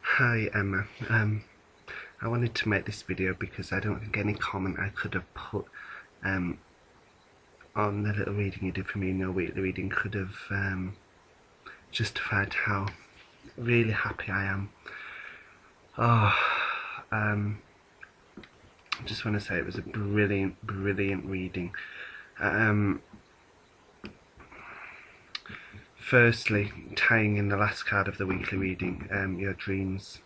Hi Emma. I wanted to make this video because I don't think any comment I could have put um, on the little reading you did for me in your weekly reading could have justified how really happy I am. Oh, I just want to say it was a brilliant reading. Um, Firstly, tying in the last card of the weekly reading, your dreams,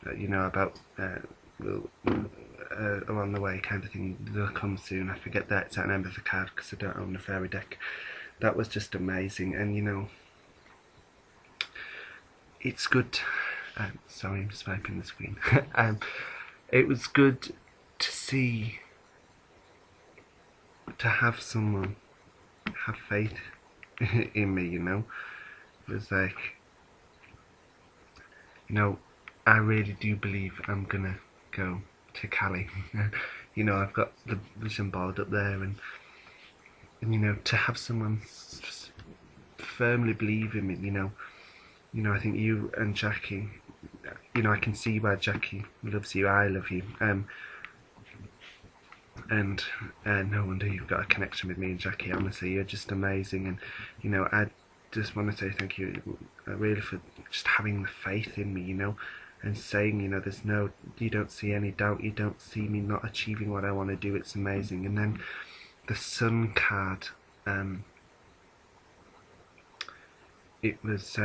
about are on the way kind of thing. They'll come soon. I forget the exact name of the card because I don't own a fairy deck. That was just amazing, and it's good. Sorry, I'm swiping the screen. It was good to see, to have someone have faith in me. It was like, I really do believe I'm gonna go to Cali. I've got the vision board up there, and to have someone just firmly believe in me. I think you and Jackie, I can see why Jackie loves you. I love you. And no wonder you've got a connection with me and Jackie. Honestly, you're just amazing, and I just want to say thank you, really, for just having the faith in me, and saying, you don't see any doubt, you don't see me not achieving what I want to do. It's amazing. And then the Sun card, it was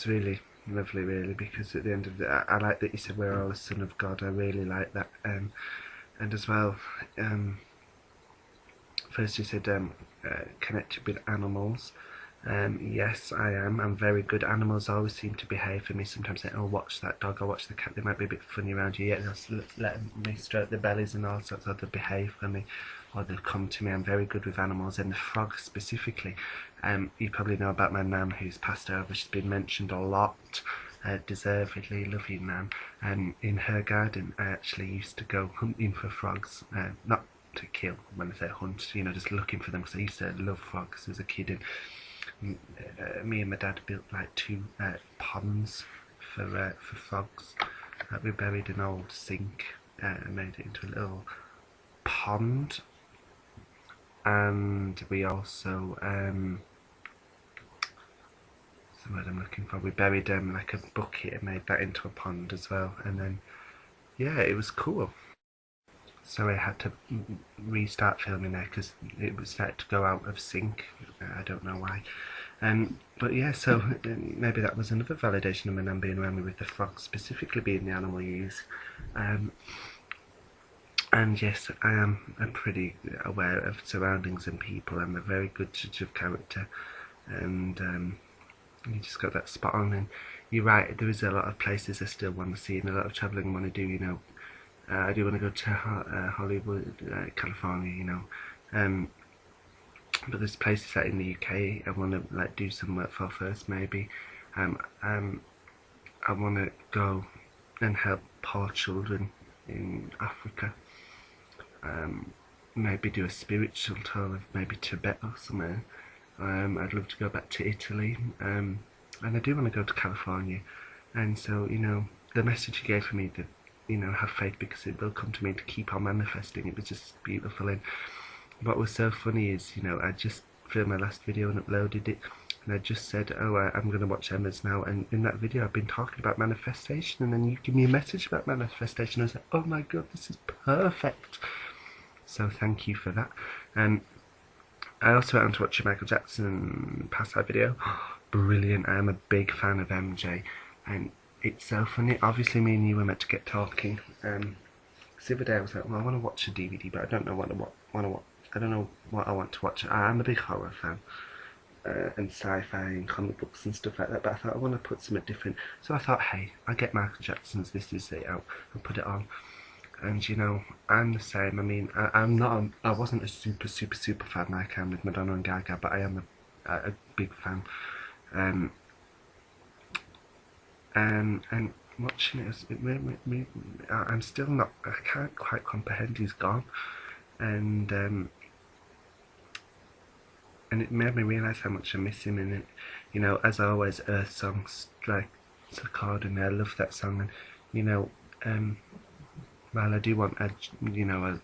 really lovely, really, because at the end of I like that you said we're all the Son of God. I really like that. And as well, first you said connected with animals. Yes, I am. I'm very good. Animals always seem to behave for me. Sometimes they, oh, watch that dog, or watch the cat. They might be a bit funny around you, yet they'll let me stroke their bellies and all sorts, or they'll behave for me, or they'll come to me. I'm very good with animals, and the frogs specifically. You probably know about my nan who's passed over. She's been mentioned a lot. Deservedly, love you, nan. In her garden, I actually used to go hunting for frogs, not to kill. When I say hunt, just looking for them, because I used to love frogs as a kid. And me and my dad built like two ponds for frogs. We buried an old sink and made it into a little pond, and we also what's the word I'm looking for? We buried like a bucket and made that into a pond as well. And then yeah, it was cool. So I had to restart filming there because it was started to go out of sync. I don't know why. But yeah, so maybe that was another validation of my nan being around me with the frogs, specifically being the animal you use. And yes, I am pretty aware of surroundings and people. I'm a very good judge of character, and you just got that spot on. And you're right, there is a lot of places I still want to see and a lot of travelling I want to do. I do want to go to Hollywood, California, but there's places out in the UK I want to like do some work for first, maybe. I want to go and help poor children in Africa. Maybe do a spiritual tour of maybe Tibet or somewhere. I'd love to go back to Italy, and I do want to go to California. And so, the message you gave for me that, have faith because it will come to me, to keep on manifesting, it was just beautiful. And what was so funny is, I just filmed my last video and uploaded it, and I just said, oh, I'm going to watch Emma's now, and in that video I've been talking about manifestation, and then you give me a message about manifestation. I was like, oh my god, this is perfect. So thank you for that. And I also went on to watch a Michael Jackson past live video. Brilliant. I am a big fan of MJ, and it's so funny. Obviously me and you were meant to get talking. The other day I was like, well, I want to watch a DVD, but I don't know what I don't know what I want to watch. I'm a big horror fan, and sci-fi and comic books and stuff like that, but I thought I want to put something different. So I thought, hey, I'll get Michael Jackson's This Is It out and put it on. And I'm the same. I mean, I wasn't a super fan like I am with Madonna and Gaga, but I am a big fan. And watching I'm still not, I can't quite comprehend he's gone. And and it made me realise how much I miss him. And it, you know, as always, Earth songs strike a chord, and I love that song. And you know, while I do want a, you know, a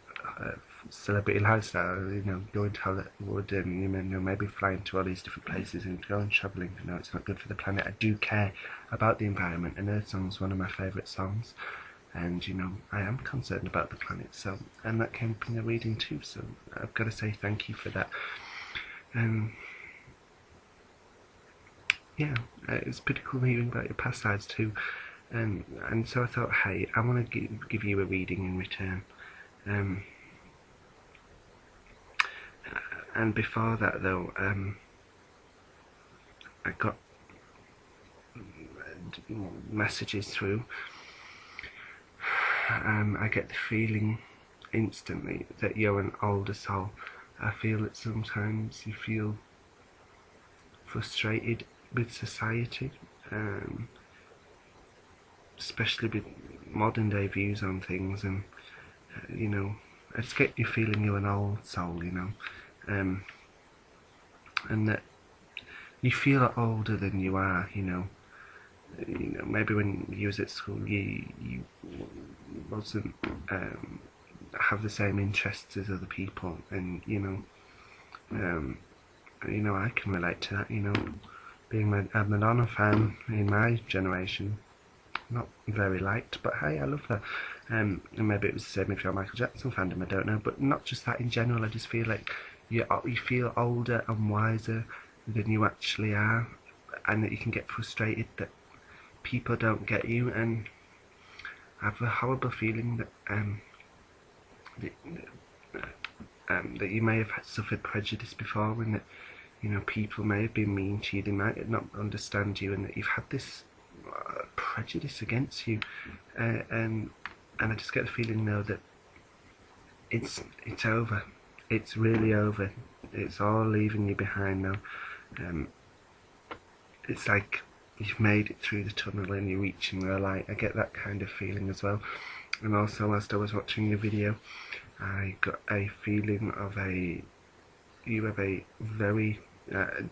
celebrity lifestyle, you know, going to Hollywood and, you know, maybe flying to all these different places and going travelling, you know, it's not good for the planet. I do care about the environment, and Earth Song is one of my favourite songs, and, you know, I am concerned about the planet, so, and that came from the reading too, so I've got to say thank you for that. Yeah, it's pretty cool hearing about your past lives too, and so I thought, hey, I want to give you a reading in return. And before that though, I got messages through. I get the feeling instantly that you're an older soul. I feel that sometimes you feel frustrated with society, especially with modern day views on things, and you know, I just get you feeling you're an old soul, you know, and that you feel older than you are, you know. Maybe when you was at school, you wasn't have the same interests as other people, and you know, I can relate to that. You know, being a Madonna fan in my generation, not very liked, but hey, I love her. And maybe it was the same if you're a Michael Jackson fandom, I don't know. But not just that, in general, I just feel like you feel older and wiser than you actually are, and that you can get frustrated that people don't get you, and I have a horrible feeling that that you may have suffered prejudice before, and that, you know, people may have been mean to you, they might not understand you, and that you've had this prejudice against you, and I just get the feeling now that it's over. It's really over. It's all leaving you behind now. It's like you've made it through the tunnel and you're reaching the light. I get that kind of feeling as well. And also, whilst I was watching your video, I got a feeling of you have a very,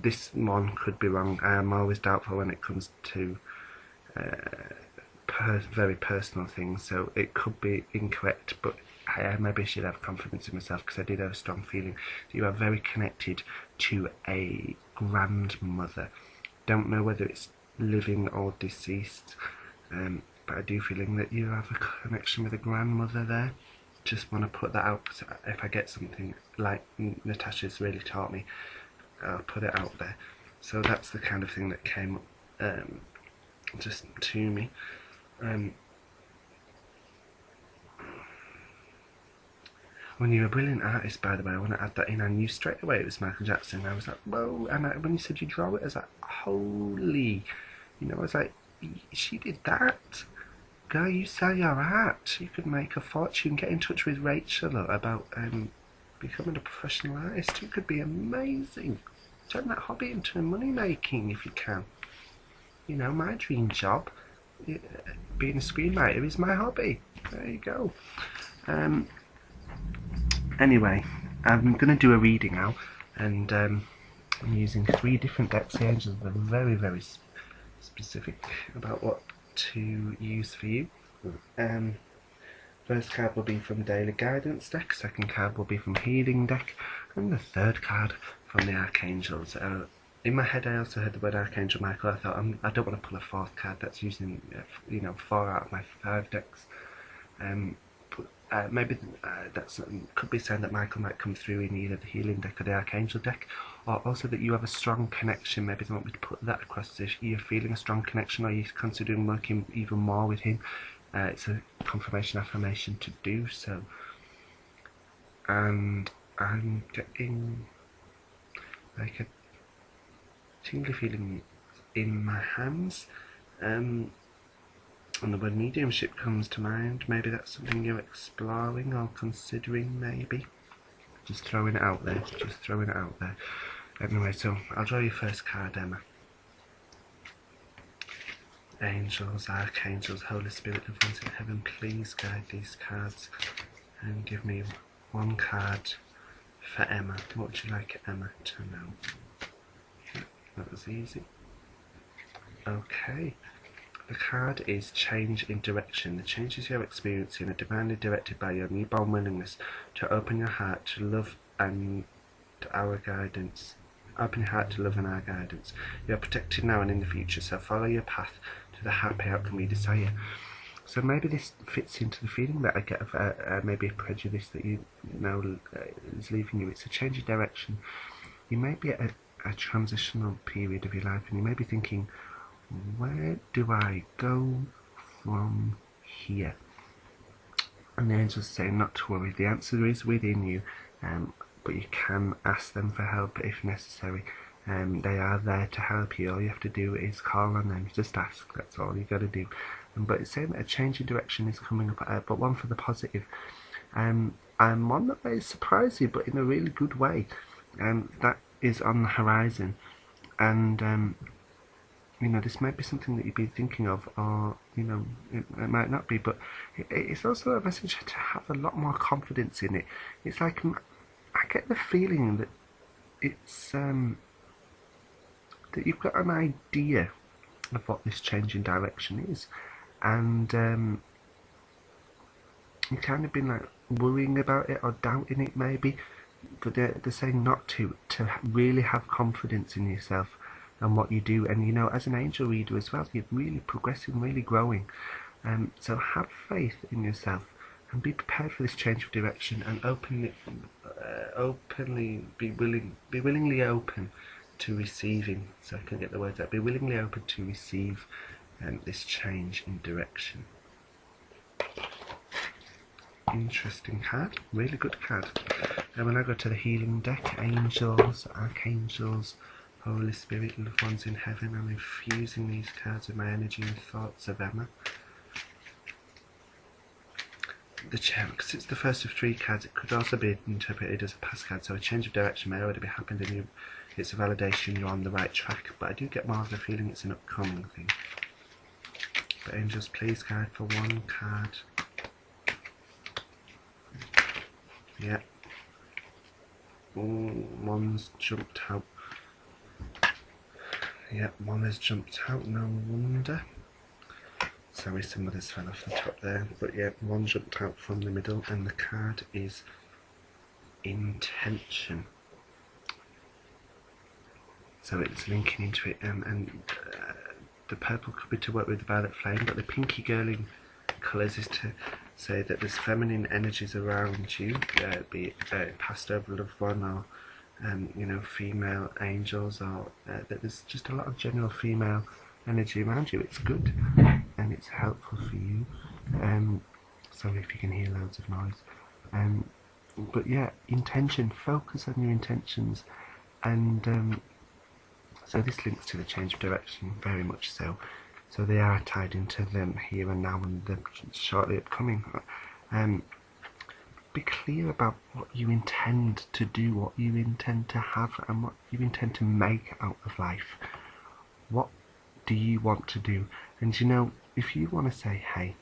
this one could be wrong. I am always doubtful when it comes to very personal things, so it could be incorrect, but I maybe should have confidence in myself, because I did have a strong feeling that you are very connected to a grandmother. Don't know whether it's living or deceased, but I do feeling that you have a connection with a grandmother there. Just want to put that out, because if I get something like Natasha's really taught me, I'll put it out there. So that's the kind of thing that came just to me. When you're a brilliant artist, by the way, I want to add that in. I knew straight away it was Michael Jackson. I was like, whoa, and when you said you draw it, I was like, holy, you know, I was like, she did that. Girl, you sell your art. You could make a fortune. Get in touch with Rachel about becoming a professional artist. You could be amazing. Turn that hobby into money making if you can. You know, my dream job, being a screenwriter, is my hobby. There you go. Anyway, I'm going to do a reading now, and I'm using 3 different decks. The angels are very, very specific about what to use for you. First card will be from Daily Guidance deck, second card will be from Healing deck, and the third card from the Archangels. In my head, I also heard the word Archangel Michael. I thought, I don't want to pull a 4th card. That's using, you know, 4 out of my 5 decks. Maybe that could be saying that Michael might come through in either the Healing deck or the Archangel deck, or also that you have a strong connection. Maybe they want me to put that across. If you're feeling a strong connection, or you're considering working even more with him, it's a confirmation affirmation to do so. And I'm getting like a tingly feeling in my hands, and the word mediumship comes to mind. Maybe that's something you're exploring or considering, maybe. Just throwing it out there, just throwing it out there. Anyway, so I'll draw your first card, Emma. Angels, Archangels, Holy Spirit, of ones in heaven, please guide these cards and give me one card For Emma, what would you like Emma to know? That was easy. Okay. The card is change in direction. The changes you're experiencing are divinely directed by your newborn willingness to open your heart to love and our guidance. Open your heart to love and our guidance. You are protected now and in the future, so follow your path to the happy outcome you desire. So maybe this fits into the feeling that I get of maybe a prejudice that you know is leaving you. It's a change of direction. You may be at a transitional period of your life, and you may be thinking, where do I go from here? And the angels say not to worry. The answer is within you, but you can ask them for help if necessary. They are there to help you. All you have to do is call on them. Just ask. That's all you got to do. But it's saying that a change in direction is coming up, but one for the positive. And one that may surprise you, but in a really good way. That is on the horizon. And you know, this might be something that you've been thinking of, or you know, it might not be, but it's also a message to have a lot more confidence in it. It's like I get the feeling that it's that you've got an idea of what this change in direction is, and you've kind of been like worrying about it or doubting it maybe, but they're saying not to really have confidence in yourself and what you do. And you know, as an angel reader as well, you're really progressing, really growing. So have faith in yourself and be prepared for this change of direction, and openly be willingly open to receiving. So I can get the words out. Be willingly open to receive this change in direction. Interesting card, really good card. And when I go to the healing deck, angels, archangels, Holy Spirit, loved ones in heaven, I'm infusing these cards with my energy and thoughts of Emma. The Chariot, because it's the first of 3 cards, it could also be interpreted as a past card, so a change of direction may already be happened and it's a validation you're on the right track, but I do get more of the feeling it's an upcoming thing. But angels, please guide for one card. Yeah. One's jumped out. Yeah, one has jumped out, no wonder. Sorry, some others fell off the top there. But yeah, one jumped out from the middle, and the card is intention. So it's linking into it, and the purple could be to work with the violet flame, but the pinky girling colours is to say that there's feminine energies around you, be it passed over loved one, or you know, female angels, or that there's just a lot of general female energy around you. It's good and it's helpful for you. Sorry if you can hear loads of noise. But yeah, intention, focus on your intentions, and so this links to the change of direction very much so. So they are tied into them here and now and the shortly upcoming. Be clear about what you intend to do, what you intend to have, and what you intend to make out of life. What do you want to do? And you know, if you want to say, hey,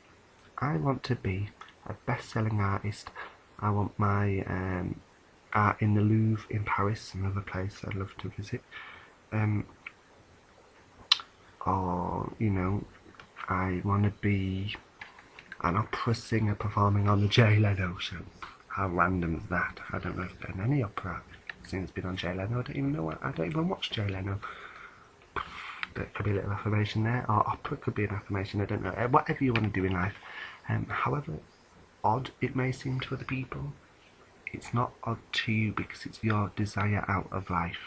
I want to be a best-selling artist, I want my art in the Louvre in Paris, another place I'd love to visit, or you know, I want to be an opera singer performing on the Jay Leno show. How random is that? I don't know if there's been any opera since been on Jay Leno. I don't even know what. I don't even watch Jay Leno. That could be a little affirmation there, or opera could be an affirmation. I don't know. Whatever you want to do in life. However odd it may seem to other people, it's not odd to you because it's your desire out of life.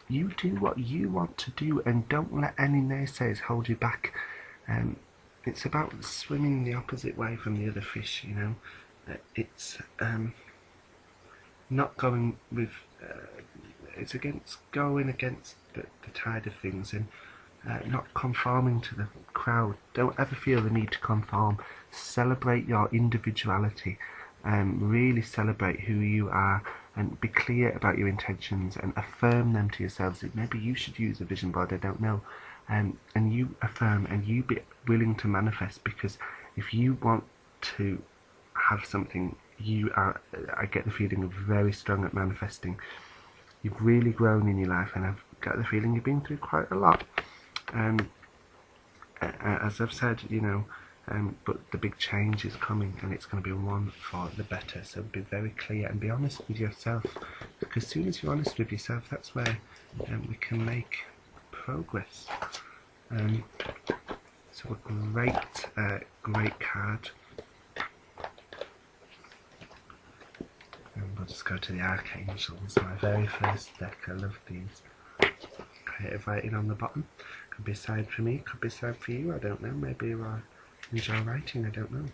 You do what you want to do, and don't let any naysayers hold you back. It's about swimming the opposite way from the other fish, you know. It's not going with, it's going against the tide of things, and not conforming to the crowd. Don't ever feel the need to conform. Celebrate your individuality, really celebrate who you are, and be clear about your intentions and affirm them to yourselves. Maybe you should use a vision board, I don't know. And you affirm and you be willing to manifest, because if you want to have something, you are, I get the feeling, you're very strong at manifesting. You've really grown in your life, and I've got the feeling you've been through quite a lot. As I've said, but the big change is coming, and it's going to be one for the better. So be very clear and be honest with yourself, because as soon as you're honest with yourself, that's where we can make progress. So a great card. And we'll just go to the Archangels, my very first deck. I love these. Creative writing on the bottom. Could be a side for me, could be a side for you, I don't know. Maybe you enjoy writing, I don't know.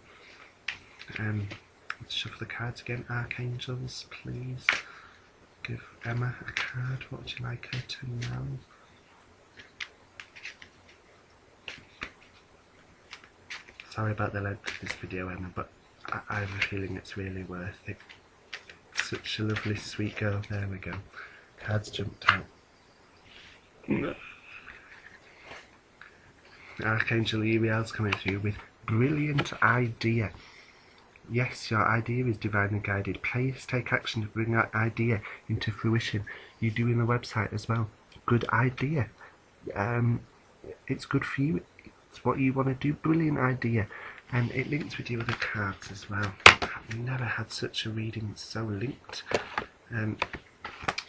Let's shuffle the cards again. Archangels, please give Emma a card. What would you like her to know? Sorry about the length of this video, Emma, but I have a feeling it's really worth it. Such a lovely, sweet girl. There we go. Cards jumped out. Archangel Uriel's coming through with brilliant idea. Yes, your idea is divinely guided. Please take action to bring that idea into fruition. You're doing a website as well. Good idea. It's good for you. It's what you want to do. Brilliant idea. And it links with your other cards as well. I've never had such a reading so linked.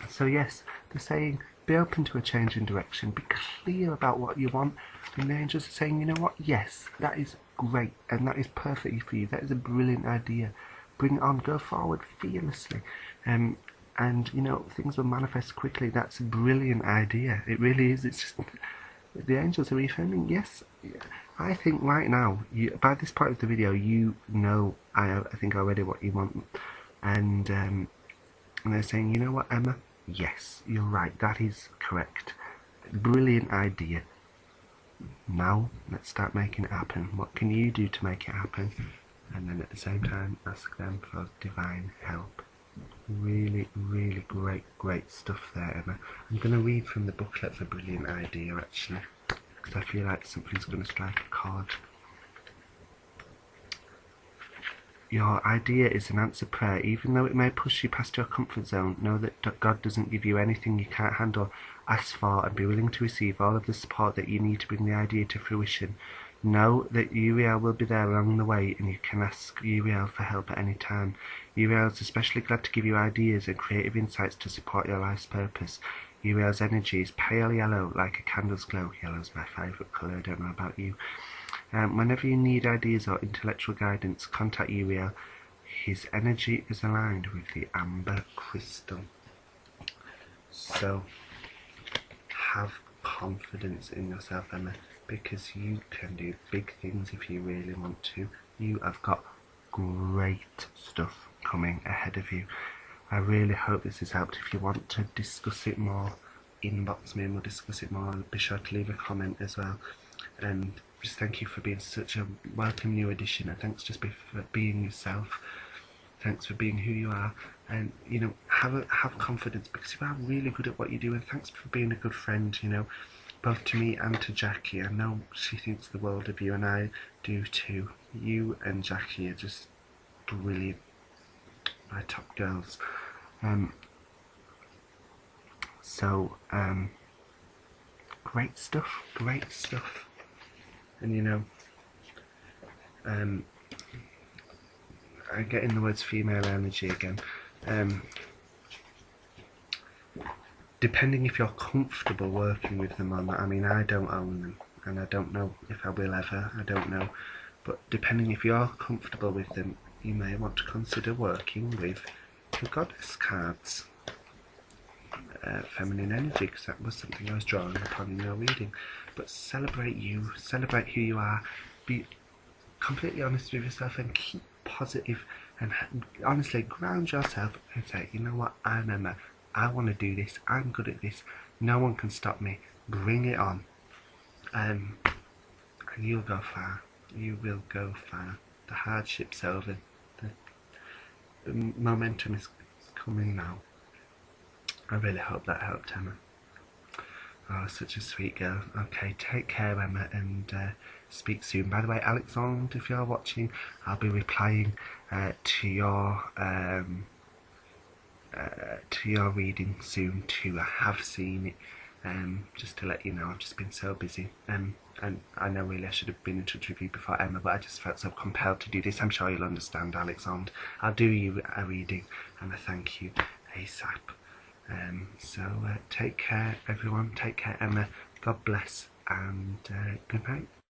So yes, they're saying be open to a change in direction. Be clear about what you want. And the angels are saying, you know what? Yes, that is great, and that is perfect for you. That is a brilliant idea. Bring it on. Go forward fearlessly. And things will manifest quickly. That's a brilliant idea. It really is. It's just the angels are reaffirming. Yes, I think right now, by this part of the video, I think already what you want, and they're saying, you know what, Emma? Yes, you're right. That is correct. Brilliant idea. Now let's start making it happen. What can you do to make it happen? And then at the same time, ask them for divine help. Really, really great stuff there, Emma. I'm going to read from the booklet for Brilliant Idea, actually, because I feel like something's going to strike a chord. Your idea is an answered prayer. Even though it may push you past your comfort zone, know that God doesn't give you anything you can't handle. Ask for and be willing to receive all of the support that you need to bring the idea to fruition. Know that Uriel will be there along the way, and you can ask Uriel for help at any time. Uriel is especially glad to give you ideas and creative insights to support your life's purpose. Uriel's energy is pale yellow, like a candle's glow. Yellow's my favourite colour, I don't know about you. Whenever you need ideas or intellectual guidance, contact Uriel. His energy is aligned with the amber crystal. So, have confidence in yourself, Emma, because you can do big things if you really want to. You have got great stuff coming ahead of you. I really hope this has helped. If you want to discuss it more, inbox me and we'll discuss it more. Be sure to leave a comment as well. And just thank you for being such a welcome new addition, and thanks just for being yourself. Thanks for being who you are, and have confidence, because you are really good at what you do. And thanks for being a good friend, both to me and to Jackie. I know she thinks the world of you, and I do too. You and Jackie are just brilliant, my top girls. Great stuff. And I'm getting the words female energy again. Depending if you're comfortable working with them or not. I mean, I don't own them, and I don't know if I will ever. I don't know. But depending if you're comfortable with them, you may want to consider working with the goddess cards. Feminine energy, because that was something I was drawing upon in your reading. But celebrate you, celebrate who you are, be completely honest with yourself, and keep positive, and honestly ground yourself and say, you know what, I'm Emma, I want to do this, I'm good at this, no one can stop me, bring it on, and you'll go far. You will go far. The hardship's over, the momentum is coming now. I really hope that helped, Emma. Oh, such a sweet girl. Okay, take care, Emma, and speak soon. By the way, Alexandre, if you're watching, I'll be replying to your reading soon too. I have seen it. Just to let you know, I've just been so busy. And I know really I should have been in touch with you before, Emma, but I just felt so compelled to do this. I'm sure you'll understand, Alexandre. I'll do you a reading and a thank you ASAP. So take care, everyone. Take care, Emma. God bless, and good night.